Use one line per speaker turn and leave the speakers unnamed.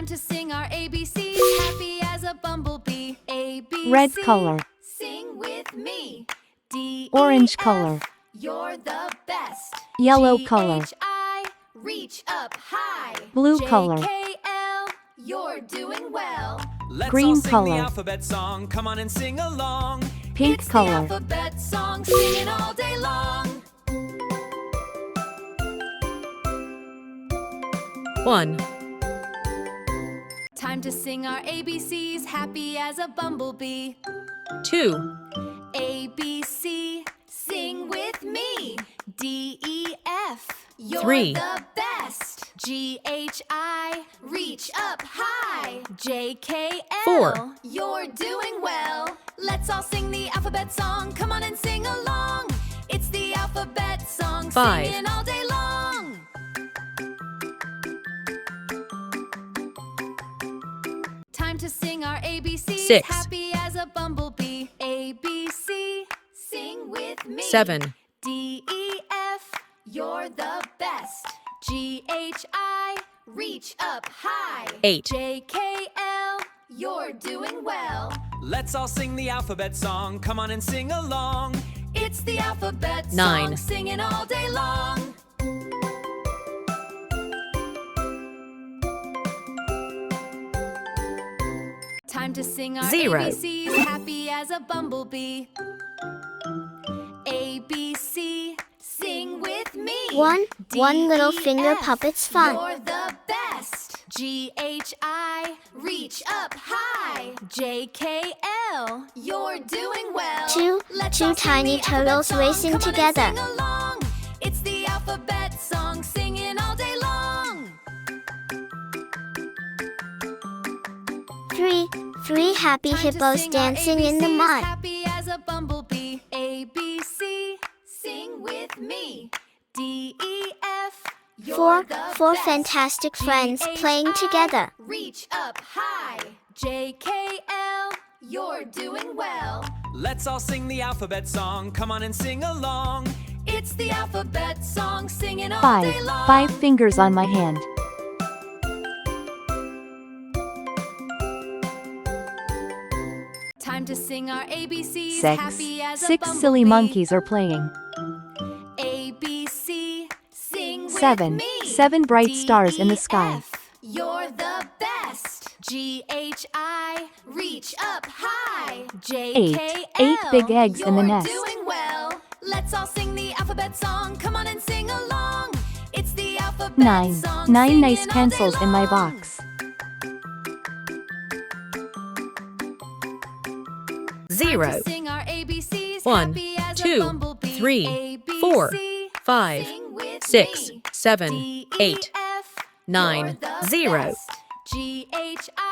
Time to sing our ABCs, happy as a bumblebee. A, B,
Red
C,
color.
sing with me. D,
Orange
E,
color.
F, you're the best.
Yellow
G,
color.
H, I, reach up high.
Blue
J,
color.
K, L, you're doing well.
Let's
Green
all sing
color.
the alphabet song. Come on and sing along.
Pink
It's
color.
the alphabet song, singing all day long.
1,
Time to sing our ABCs, happy as a bumblebee.
2,
A, B, C, sing with me. D, E, F, you're
3.
the best. G, H, I, reach up high. J, K, L,
4.
you're doing well. Let's all sing the alphabet song, come on and sing along. It's the alphabet song,
5.
singing all day long. Time to sing our ABCs,
6.
happy as a bumblebee. A, B, C, sing with me.
7.
D, E, F, you're the best. G, H, I, reach up high.
8.
J, K, L, you're doing well.
Let's all sing the alphabet song. Come on and sing along.
It's the alphabet
9.
song, singing all day long. Time to sing our
0.
ABCs, happy as a bumblebee. A, B, C, sing with me.
One little
D, E,
finger
F,
puppet's fun.
You're the best. G, H, I, reach up high. J, K, L, you're doing well.
Two
all sing
tiny
the alphabet
turtles
song.
racing
Come on and
together.
sing along. It's the alphabet song, singing all day long.
Three happy
Time to
hippos
sing our
dancing in the
ABCs,
mud.
happy as a bumblebee. A, B, C, sing with me. D, E, F, you're
Four
the best.
fantastic
G,
friends
H,
playing
I,
together.
reach up high. J, K, L, you're doing well.
Let's all sing the alphabet song. Come on and sing along.
It's the alphabet song, singing all day long.
5 fingers on my hand.
Time to sing our ABCs,
6.
happy as a
6
bumblebee.
silly monkeys are playing.
A, B, C, sing with
7.
me.
7 bright
D,
stars in the
E,
sky.
F, you're the best. G, H, I, reach up high. J,
8.
K,
8
L,
big eggs in the
you're
nest.
doing well. Let's all sing the alphabet song. Come on and sing along. It's the alphabet
9.
song.
9 nice
singing all day
pencils in my
long.
box.
0,
Time to sing our ABCs,
1,
happy as a
2,
bumblebee.
3,
A, B,
4,
C,
5,
sing with
6,
me.
7,
D, E,
8,
F,
9,
you're the
0.
best. G, H, I,